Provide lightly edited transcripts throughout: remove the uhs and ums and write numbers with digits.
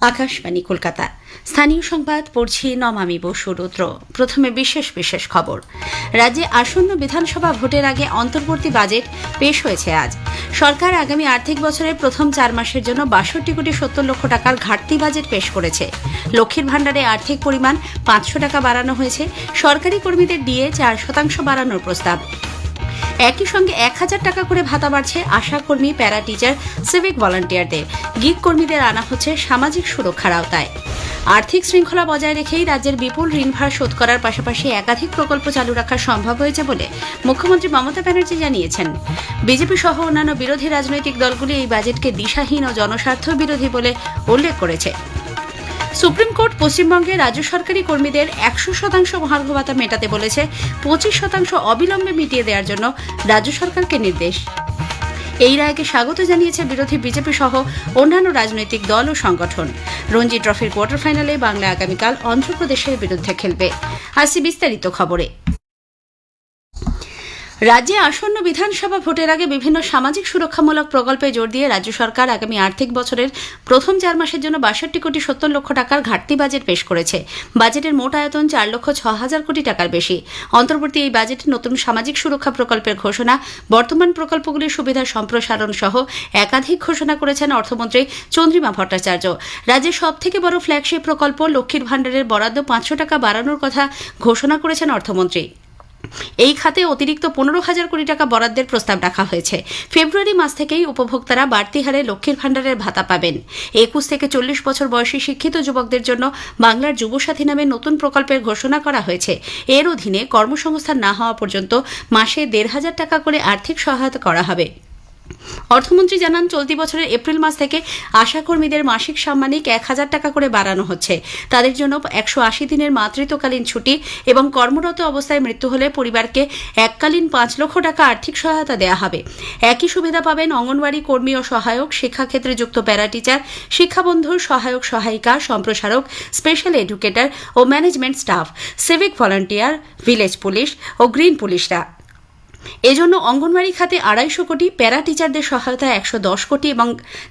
আকাশবাণী কলকাতা। স্থানীয় সংবাদ পড়ছি নমামি বসু রুদ্র। প্রথমে বিশেষ খবর। রাজ্যে আসন্ন বিধানসভা ভোটের আগে অন্তর্বর্তী বাজেট পেশ হয়েছে আজ। সরকার আগামী আর্থিক বছরের প্রথম 4 মাসের জন্য 62,70,00,000 টাকার ঘাটতি বাজেট পেশ করেছে। লক্ষ্মীর ভাণ্ডারে আর্থিক পরিমাণ 500 টাকা বাড়ানো হয়েছে। সরকারি কর্মীদের ডিএ 4% বাড়ানোর প্রস্তাব। একই সঙ্গে 1,000 টাকা করে ভাতা বাড়ছে আশাকর্মী, প্যারা টিচার, সিভিক ভলান্টিয়ারদের। গিগ কর্মীদের আনা হচ্ছে সামাজিক সুরক্ষার আওতায়। আর্থিক শৃঙ্খলা বজায় রেখেই রাজ্যের বিপুল ঋণভার শোধ করার পাশাপাশি একাধিক প্রকল্প চালু রাখা সম্ভব হয়েছে বলে মুখ্যমন্ত্রী মমতা ব্যানার্জি জানিয়েছেন। বিজেপি সহ অন্যান্য বিরোধী রাজনৈতিক দলগুলি এই বাজেটকে দিশাহীন ও জনস্বার্থ বিরোধী বলে উল্লেখ করেছে। সুপ্রিম কোর্ট পশ্চিমবঙ্গে রাজ্য সরকারি কর্মীদের 100% মহার্ঘ ভাতা মেটাতে বলেছে। 25% অবিলম্বে মিটিয়ে দেওয়ার জন্য রাজ্য সরকারকে নির্দেশ। এই রায়কে স্বাগত জানিয়েছে বিরোধী বিজেপি সহ অন্যান্য রাজনৈতিক দল ও সংগঠন। রঞ্জি ট্রফির কোয়ার্টার ফাইনালে বাংলা আগামীকাল অন্ধ্রপ্রদেশের বিরুদ্ধে খেলবে। আসছি বিস্তারিত খবরে। রাজ্যে আসন্ন বিধানসভা ভোটের আগে বিভিন্ন সামাজিক সুরক্ষামূলক প্রকল্পে জোর দিয়ে রাজ্য সরকার আগামী আর্থিক বছরের প্রথম 4 মাসের জন্য 62,70,00,000 টাকার ঘাটতি বাজেট পেশ করেছে। বাজেটের মোট আয়তন 4,06,000 কোটি টাকার বেশি। অন্তর্বর্তী এই বাজেটে নতুন সামাজিক সুরক্ষা প্রকল্পের ঘোষণা, বর্তমান প্রকল্পগুলির সুবিধা সম্প্রসারণ সহ একাধিক ঘোষণা করেছেন অর্থমন্ত্রী চন্দ্রিমা ভট্টাচার্য। রাজ্যের সবথেকে বড় ফ্ল্যাগশিপ প্রকল্প লক্ষ্মীর ভাণ্ডারের বরাদ্দ 500 টাকা বাড়ানোর কথা ঘোষণা করেছেন অর্থমন্ত্রী। এই খাতে অতিরিক্ত 15,000 কোটি টাকা বরাদ্দের প্রস্তাব রাখা হয়েছে। ফেব্রুয়ারি মাস থেকেই উপভোক্তারা বাড়তি হারে লক্ষ্মীর ভাণ্ডারের ভাতা পাবেন। 21 থেকে 40 বছর বয়সী শিক্ষিত যুবকদের জন্য বাংলার যুবসাথী নামে নতুন প্রকল্পের ঘোষণা করা হয়েছে। এর অধীনে কর্মসংস্থান না হওয়া পর্যন্ত মাসে 1,500 টাকা করে আর্থিক সহায়তা করা হবে। অর্থমন্ত্রী জানান, চলতি বছরের এপ্রিল মাস থেকে আশাকর্মীদের মাসিক সাম্মানিক 1,000 টাকা করে বাড়ানো হচ্ছে। তাদের জন্য 180 দিনের মাতৃত্বকালীন ছুটি এবং কর্মরত অবস্থায় মৃত্যু হলে পরিবারকে এককালীন 5 লক্ষ টাকা আর্থিক সহায়তা দেওয়া হবে। একই সুবিধা পাবেন অঙ্গনওয়াড়ি কর্মী ও সহায়ক, শিক্ষাক্ষেত্রে যুক্ত প্যারা টিচার, শিক্ষাবন্ধুর সহায়ক সহায়িকা, সম্প্রসারক, স্পেশাল এডুকেটর ও management staff, civic volunteer, village police ও গ্রিন পুলিশরা। এজন্য অঙ্গনওয়াড়ি খাতে 250 কোটি, প্যারা টিচারদের সহায়তায় 110 কোটি এবং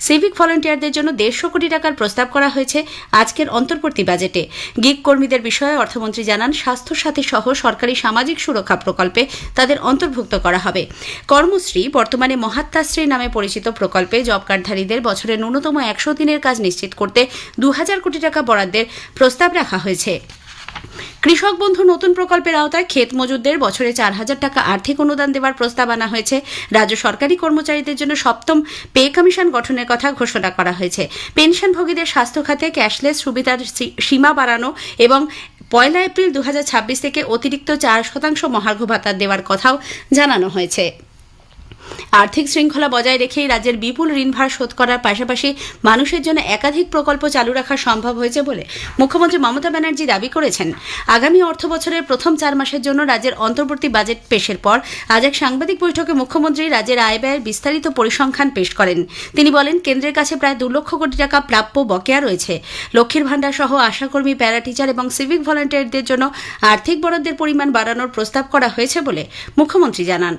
সিভিক ভলান্টিয়ারদের জন্য 150 কোটি টাকার প্রস্তাব করা হয়েছে আজকের অন্তর্বর্তী বাজেটে। গিগ কর্মীদের বিষয়ে অর্থমন্ত্রী জানান, স্বাস্থ্যসাথী সহ সরকারি সামাজিক সুরক্ষা প্রকল্পে তাদের অন্তর্ভুক্ত করা হবে। কর্মশ্রী, বর্তমানে মহাত্মাশ্রী নামে পরিচিত প্রকল্পে জব কার্ডধারীদের বছরে ন্যূনতম 100 দিনের কাজ নিশ্চিত করতে 2,000 কোটি টাকা বরাদ্দের প্রস্তাব রাখা হয়েছে। কৃষক বন্ধু নতুন প্রকল্পের আওতায় ক্ষেত মজুরদের বছরে 4,000 টাকা আর্থিক অনুদান দেওয়ার প্রস্তাব আনা হয়েছে। রাজ্য সরকারি কর্মচারীদের জন্য 7ম পে কমিশন গঠনের কথা ঘোষণা করা হয়েছে। পেনশনভোগীদের স্বাস্থ্য খাতে ক্যাশলেস সুবিধার সীমা বাড়ানো এবং 1 এপ্রিল 2026 থেকে অতিরিক্ত 4% মহার্ঘ ভাতা দেওয়ার কথাও জানানো হয়েছে। আর্থিক শৃঙ্খলা বজায় রেখেই রাজ্যের বিপুল ঋণভার শোধ করার পাশাপাশি মানুষের জন্য একাধিক প্রকল্প চালু রাখা সম্ভব হয়েছে বলে মুখ্যমন্ত্রী মমতা ব্যানার্জি দাবি করেছেন। আগামী অর্থ বছরের প্রথম 4 মাসের জন্য রাজ্যের অন্তর্বর্তী বাজেট পেশের পর আজ এক সাংবাদিক বৈঠকে মুখ্যমন্ত্রী রাজ্যের আয় ব্যয়ের বিস্তারিত পরিসংখ্যান পেশ করেন। তিনি বলেন, কেন্দ্রের কাছে প্রায় 2 লক্ষ কোটি টাকা প্রাপ্য বকেয়া রয়েছে। লক্ষ্মীর ভাণ্ডার সহ আশাকর্মী, প্যারা টিচার এবং সিভিক ভলান্টিয়ারদের জন্য আর্থিক বরাদ্দের পরিমাণ বাড়ানোর প্রস্তাব করা হয়েছে বলে মুখ্যমন্ত্রী জানান।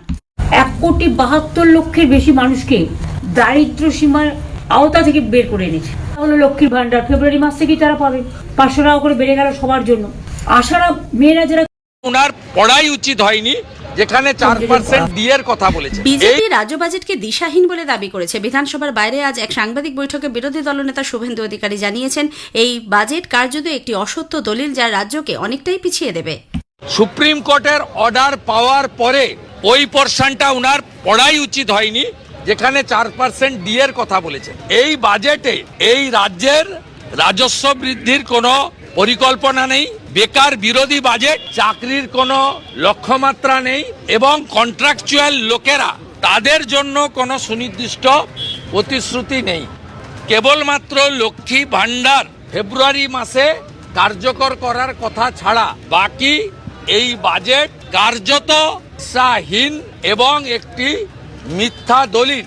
1,72,00,000 বেশি মানুষকে দারিদ্র সীমার আওতা থেকে বের করে এনেছে। তাহলে লক্ষ্মীর ভাণ্ডার ফেব্রুয়ারি মাস থেকেই তারা পাবে। 500 টাকা করে বেড়ে গেল সবার জন্য। আশারা মেয়েরা যারা ওনার পড়াই উচিত হয়নি, যেখানে 4% ডিএর কথা বলেছে। বিজেপি রাজ্য বাজেটকে দিশাহীন বলে দাবি করেছে। বিধানসভার বাইরে আজ এক সাংবাদিক বৈঠকে বিরোধী দলনেতা শুভেন্দু অধিকারী জানিয়েছেন, এই বাজেট কার্যত একটি অসত্য দলিল, যা রাজ্যকে অনেকটাই পিছিয়ে দেবে। সুপ্রিম কোর্টের অর্ডার পাওয়ার পরে ওই পোরশনটা উনার পড়াই উচিত হয়নি, যেখানে 4% ডিএর কথা বলেছে। এই বাজেটে এই রাজ্যের রাজস্ব বৃদ্ধির কোনো পরিকল্পনা নেই, বেকার বিরোধী বাজেট, চাকরির কোনো লক্ষ্যমাত্রা নেই এবং কন্ট্রাকচুয়াল লোকেরা তাদের জন্য কোনো সুনির্দিষ্ট প্রতিশ্রুতি নেই। কেবলমাত্র লক্ষ্মী ভাণ্ডার ফেব্রুয়ারি মাসে কার্যকর করার কথা ছাড়া বাকি এই বাজেট কার্যত দিশাহীন এবং একটি মিথ্যা দলিল।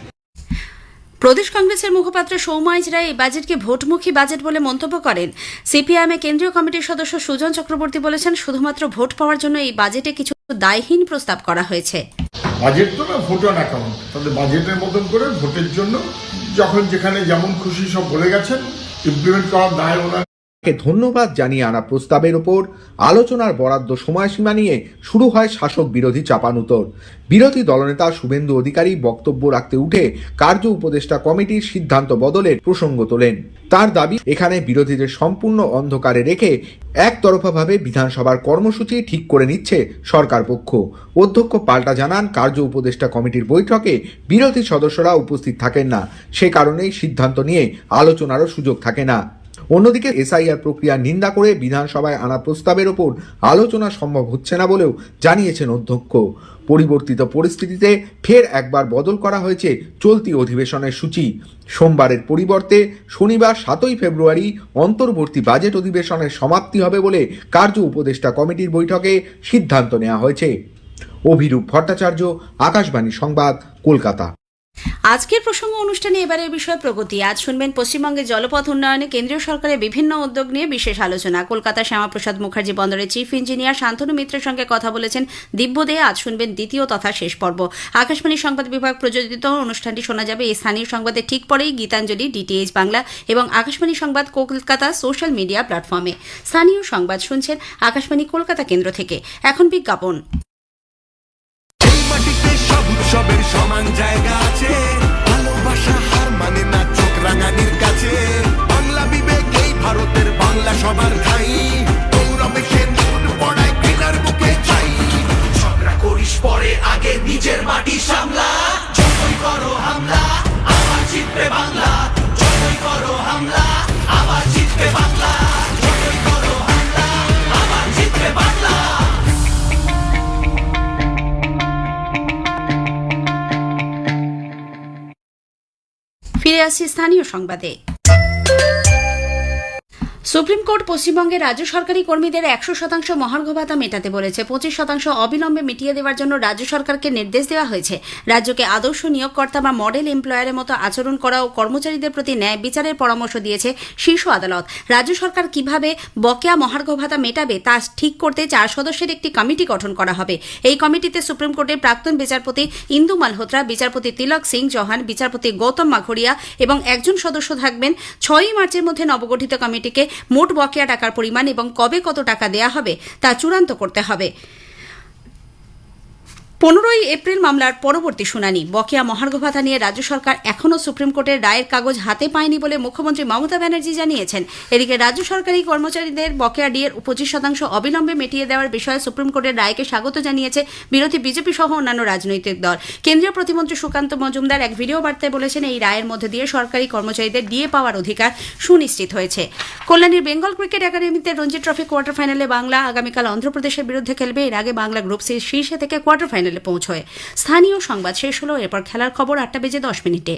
প্রদেশ কংগ্রেসের মুখপাত্র সৌমাইজ রায় এই বাজেটকে ভোটমুখী বাজেট বলে মন্তব্য করেন। সিপিআইএম কেন্দ্রীয় কমিটির সদস্য সুজন চক্রবর্তী বলেছেন, শুধুমাত্র ভোট পাওয়ার জন্য এই বাজেটে কিছু দায়হীন প্রস্তাব করা হয়েছে। বাজেট তো না, ভোট অন অ্যাকাউন্ট, তাহলে বাজেটের মতন করে ভোটের জন্য যখন যেখানে যেমন খুশি সব বলে গেছেন, ইমপ্লিমেন্ট করার দায় ওনার। ধন্যবাদ জানিয়ে আনা প্রস্তাবের ওপর আলোচনার বরাদ্দ সময়সীমা নিয়ে শুরু হয় শাসক বিরোধী চাপানুতর। বিরোধী দলনেতা শুভেন্দু অধিকারী বক্তব্য রাখতে উঠে কার্য উপদেষ্টা কমিটির সিদ্ধান্ত বদলের প্রসঙ্গ তোলেন। তার দাবি, এখানে বিরোধীদের সম্পূর্ণ অন্ধকারে রেখে একতরফাভাবে বিধানসভার কর্মসূচি ঠিক করে নিচ্ছে সরকার পক্ষ। অধ্যক্ষ পাল্টা জানান, কার্য উপদেষ্টা কমিটির বৈঠকে বিরোধী সদস্যরা উপস্থিত থাকেন না, সে কারণেই সিদ্ধান্ত নিয়ে আলোচনারও সুযোগ থাকে না। অন্যদিকে এসআইআর প্রক্রিয়া নিন্দা করে বিধানসভায় আনা প্রস্তাবের ওপর আলোচনা সম্ভব হচ্ছে না বলেও জানিয়েছেন অধ্যক্ষ। পরিবর্তিত পরিস্থিতিতে ফের একবার বদল করা হয়েছে চলতি অধিবেশনের সূচি। সোমবারের পরিবর্তে শনিবার 7ই ফেব্রুয়ারি অন্তর্বর্তী বাজেট অধিবেশনের সমাপ্তি হবে বলে কার্য উপদেষ্টা কমিটির বৈঠকে সিদ্ধান্ত নেওয়া হয়েছে। অভিরূপ ভট্টাচার্য, আকাশবাণী সংবাদ, কলকাতা। আজকের প্রসঙ্গ অনুষ্ঠানে এবারের বিষয় প্রগতি। আজ শুনবেন পশ্চিমবঙ্গের জলপথ উন্নয়নে কেন্দ্রীয় সরকারের বিভিন্ন উদ্যোগ নিয়ে বিশেষ আলোচনা। কলকাতা শ্যামাপ্রসাদ মুখার্জি বন্দরের চিফ ইঞ্জিনিয়ার শান্তনু মিত্রের সঙ্গে কথা বলেছেন দিব্য দে। আজ শুনবেন দ্বিতীয় তথা শেষ পর্ব। আকাশবাণী সংবাদ বিভাগ প্রযোজিত অনুষ্ঠানটি শোনা যাবে এই স্থানীয় সংবাদের ঠিক পরেই গীতাঞ্জলি, ডিটিএইচ বাংলা এবং আকাশবাণী সংবাদ কলকাতা সোশ্যাল মিডিয়া প্ল্যাটফর্মে। স্থানীয় সংবাদ শুনছেন আকাশবাণী কলকাতা কেন্দ্র থেকে। এখন বিজ্ঞাপন। সবের সমান জায়গা আছে, ভালোবাসা হার মানে না চোখ রাঙানির কাছে। বাংলা বিবেক এই ভারতের বাংলা সবার ঠাই, গৌরবেশের মুকুট পড়ায় ঘৃণার বুকে চাই। ঝগড়া করিস পরে আগে নিজের মাটি সামলা, যতই করো হামলা আবার জিতবে বাংলা, যতই করো হামলা আবার জিতবে বাংলা, যতই করো হামলা আবার জিতবে বাংলা। ফিরে আসছি স্থানীয় সংবাদে। সুপ্রিম কোর্ট পশ্চিমবঙ্গের রাজ্য সরকারি কর্মীদের 100% মহার্ঘ ভাতা মেটাতে বলেছে। 25% অবিলম্বে মিটিয়ে দেওয়ার জন্য রাজ্য সরকারকে নির্দেশ দেওয়া হয়েছে। রাজ্যকে আদর্শ নিয়োগকর্তা বা মডেল এমপ্লয়ারের মতো আচরণ করা ও কর্মচারীদের প্রতি ন্যায় বিচারের পরামর্শ দিয়েছে শীর্ষ আদালত। রাজ্য সরকার কিভাবে বকেয়া মহার্ঘ ভাতা মেটাবে তা ঠিক করতে 4 সদস্যের একটি কমিটি গঠন করা হবে। এই কমিটিতে সুপ্রিম কোর্টের প্রাক্তন বিচারপতি ইন্দু মালহোত্রা, বিচারপতি তিলক সিং চৌহান, বিচারপতি গৌতম মাঘরিয়া এবং একজন সদস্য থাকবেন। 6ই মার্চের মধ্যে নবগঠিত কমিটিকে মোট বকেয়া টাকার পরিমাণ এবং কবে কত টাকা দেয়া হবে তা চূড়ান্ত করতে হবে। 15ই এপ্রিল মামলার পরবর্তী শুনানি। বকেয়া মহার্ঘ ভাতা নিয়ে রাজ্য সরকার এখনও সুপ্রিম কোর্টের রায়ের কাগজ হাতে পায়নি বলে মুখ্যমন্ত্রী মমতা ব্যানার্জি জানিয়েছেন। এদিকে রাজ্য সরকারি কর্মচারীদের বকেয়া ডিএর 25% অবিলম্বে মিটিয়ে দেওয়ার বিষয়ে সুপ্রিম কোর্টের রায়কে স্বাগত জানিয়েছে বিরোধী বিজেপি সহ অন্যান্য রাজনৈতিক দল। কেন্দ্রীয় প্রতিমন্ত্রী সুকান্ত মজুমদার এক ভিডিও বার্তায় বলেছেন, এই রায়ের মধ্যে দিয়ে সরকারি কর্মচারীদের ডিএ পাওয়ার অধিকার সুনিশ্চিত হয়েছে। কল্যাণীর বেঙ্গল ক্রিকেট একাডেমিতে রঞ্জি ট্রফি কোয়ার্টার ফাইনালে বাংলা আগামীকাল অন্ধ্রপ্রদেশের বিরুদ্ধে খেলবে। এর আগে বাংলা গ্রুপ সির শীর্ষে থেকে কোয়ার্টার ফাইনালে পৌঁছয়। স্থানীয় সংবাদ শেষ হলো। এরপর খেলার খবর 8টা বেজে 10 মিনিটে।